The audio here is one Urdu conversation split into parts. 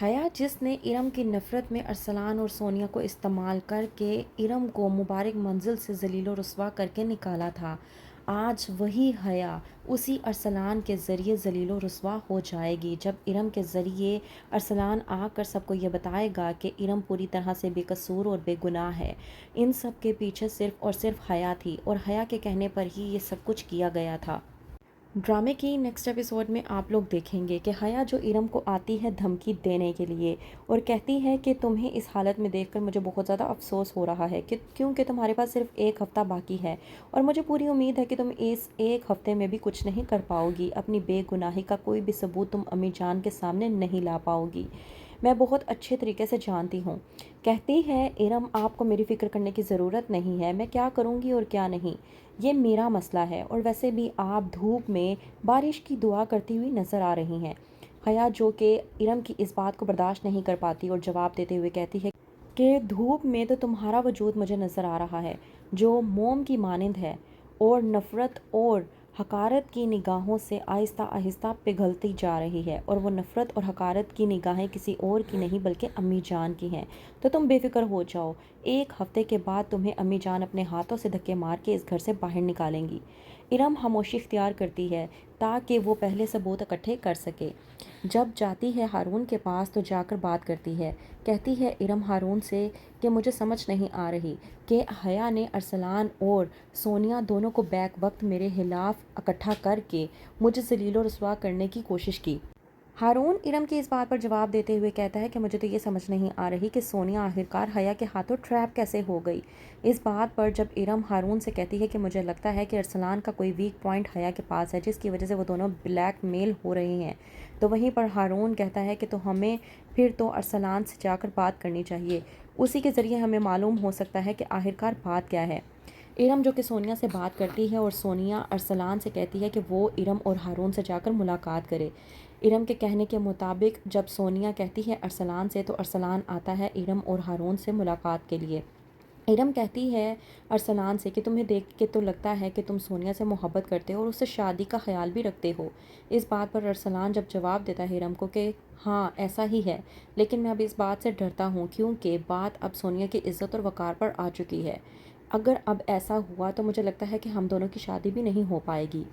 حیا جس نے ارم کی نفرت میں ارسلان اور سونیا کو استعمال کر کے ارم کو مبارک منزل سے ذلیل و رسوا کر کے نکالا تھا، آج وہی حیا اسی ارسلان کے ذریعے ذلیل و رسوا ہو جائے گی جب ارم کے ذریعے ارسلان آ کر سب کو یہ بتائے گا کہ ارم پوری طرح سے بے قصور اور بے گناہ ہے۔ ان سب کے پیچھے صرف اور صرف حیا تھی اور حیا کے کہنے پر ہی یہ سب کچھ کیا گیا تھا۔ ڈرامے کی نیکسٹ ایپیسوڈ میں آپ لوگ دیکھیں گے کہ حیا جو ارم کو آتی ہے دھمکی دینے کے لیے اور کہتی ہے کہ تمہیں اس حالت میں دیکھ کر مجھے بہت زیادہ افسوس ہو رہا ہے کیونکہ تمہارے پاس صرف ایک ہفتہ باقی ہے اور مجھے پوری امید ہے کہ تم اس ایک ہفتے میں بھی کچھ نہیں کر پاؤ گی، اپنی بے گناہی کا کوئی بھی ثبوت تم امی جان کے سامنے نہیں لا پاؤ گی، میں بہت اچھے طریقے سے جانتی ہوں۔ کہتی ہے ارم آپ کو میری فکر کرنے کی ضرورت نہیں ہے، میں کیا کروں گی اور کیا نہیں یہ میرا مسئلہ ہے، اور ویسے بھی آپ دھوپ میں بارش کی دعا کرتی ہوئی نظر آ رہی ہیں۔ حیا جو کہ ارم کی اس بات کو برداشت نہیں کر پاتی اور جواب دیتے ہوئے کہتی ہے کہ دھوپ میں تو تمہارا وجود مجھے نظر آ رہا ہے جو موم کی مانند ہے اور نفرت اور حقارت کی نگاہوں سے آہستہ آہستہ پگھلتی جا رہی ہے، اور وہ نفرت اور حقارت کی نگاہیں کسی اور کی نہیں بلکہ امی جان کی ہیں، تو تم بے فکر ہو جاؤ، ایک ہفتے کے بعد تمہیں امی جان اپنے ہاتھوں سے دھکے مار کے اس گھر سے باہر نکالیں گی۔ ارم خاموشی اختیار کرتی ہے تاکہ وہ پہلے ثبوت اکٹھے کر سکے۔ جب جاتی ہے ہارون کے پاس تو جا کر بات کرتی ہے، کہتی ہے ارم ہارون سے کہ مجھے سمجھ نہیں آ رہی کہ حیا نے ارسلان اور سونیا دونوں کو بیک وقت میرے خلاف اکٹھا کر کے مجھے ذلیل و رسوا کرنے کی کوشش کی۔ ہارون ارم کی اس بات پر جواب دیتے ہوئے کہتا ہے کہ مجھے تو یہ سمجھ نہیں آ رہی کہ سونیا آخرکار حیا کے ہاتھوں ٹریپ کیسے ہو گئی۔ اس بات پر جب ارم ہارون سے کہتی ہے کہ مجھے لگتا ہے کہ ارسلان کا کوئی ویک پوائنٹ حیا کے پاس ہے جس کی وجہ سے وہ دونوں بلیک میل ہو رہے ہیں، تو وہیں پر ہارون کہتا ہے کہ تو ہمیں پھر تو ارسلان سے جا کر بات کرنی چاہیے، اسی کے ذریعے ہمیں معلوم ہو سکتا ہے کہ آخرکار بات کیا ہے۔ ارم جو کہ سونیا سے بات کرتی ہے اور سونیا ارسلان سے کہتی ہے کہ وہ ارم اور ہارون سے جا کر ملاقات کرے۔ ارم کے کہنے کے مطابق جب سونیا کہتی ہے ارسلان سے تو ارسلان آتا ہے ارم اور ہارون سے ملاقات کے لیے۔ ارم کہتی ہے ارسلان سے کہ تمہیں دیکھ کے تو لگتا ہے کہ تم سونیا سے محبت کرتے ہو اور اس سے شادی کا خیال بھی رکھتے ہو۔ اس بات پر ارسلان جب جواب دیتا ہے ارم کو کہ ہاں ایسا ہی ہے، لیکن میں اب اس بات سے ڈرتا ہوں کیونکہ بات اب سونیا کی عزت اور وقار پر آ چکی ہے، اگر اب ایسا ہوا تو مجھے لگتا ہے کہ ہم دونوں کی شادی بھی نہیں ہو پائے گی۔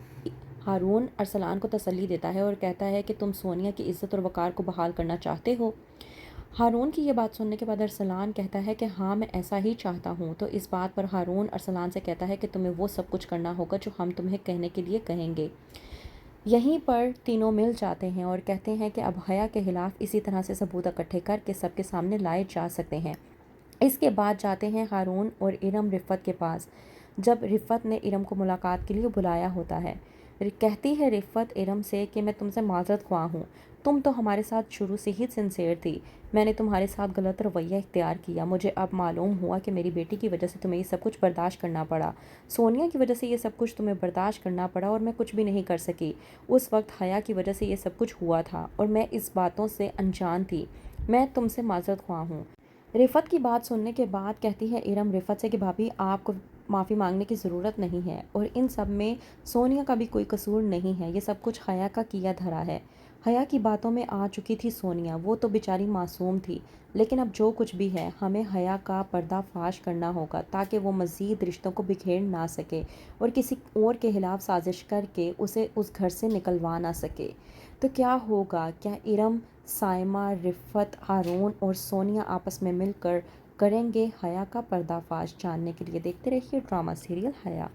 ہارون ارسلان کو تسلی دیتا ہے اور کہتا ہے کہ تم سونیا کی عزت اور وقار کو بحال کرنا چاہتے ہو۔ ہارون کی یہ بات سننے کے بعد ارسلان کہتا ہے کہ ہاں میں ایسا ہی چاہتا ہوں، تو اس بات پر ہارون ارسلان سے کہتا ہے کہ تمہیں وہ سب کچھ کرنا ہوگا جو ہم تمہیں کہنے کے لیے کہیں گے۔ یہیں پر تینوں مل جاتے ہیں اور کہتے ہیں کہ اب حیا کے خلاف اسی طرح سے ثبوت اکٹھے کر کے سب کے سامنے لائے جا سکتے ہیں۔ اس کے بعد جاتے ہیں ہارون اور ارم رفت کے پاس، جب رفت نے ارم کو ملاقات کے لیے بلایا ہوتا ہے۔ کہتی ہے رفت ارم سے کہ میں تم سے معذرت خواہ ہوں، تم تو ہمارے ساتھ شروع سے ہی سنسیئر تھی، میں نے تمہارے ساتھ غلط رویہ اختیار کیا، مجھے اب معلوم ہوا کہ میری بیٹی کی وجہ سے تمہیں یہ سب کچھ برداشت کرنا پڑا، سونیا کی وجہ سے یہ سب کچھ تمہیں برداشت کرنا پڑا اور میں کچھ بھی نہیں کر سکی، اس وقت حیا کی وجہ سے یہ سب کچھ ہوا تھا اور میں اس باتوں سے انجان تھی، میں تم سے معذرت خواہ ہوں۔ رفت کی بات سننے کے بعد کہتی ہے ارم رفت سے کہ بھابھی آپ کو معافی مانگنے کی ضرورت نہیں ہے اور ان سب میں سونیا کا بھی کوئی قصور نہیں ہے، یہ سب کچھ حیا کا کیا دھرا ہے۔ حیا کی باتوں میں آ چکی تھی سونیا، وہ تو بیچاری معصوم تھی، لیکن اب جو کچھ بھی ہے ہمیں حیا کا پردہ فاش کرنا ہوگا تاکہ وہ مزید رشتوں کو بکھیر نہ سکے اور کسی اور کے خلاف سازش کر کے اسے اس گھر سے نکلوا نہ سکے۔ تو کیا ہوگا؟ کیا ارم، سائمہ، رفت، ہارون اور سونیا آپس میں مل کر کریں گے حیا کا پردہ فاش؟ جاننے کے لیے دیکھتے رہیے ڈرامہ سیریل حیا۔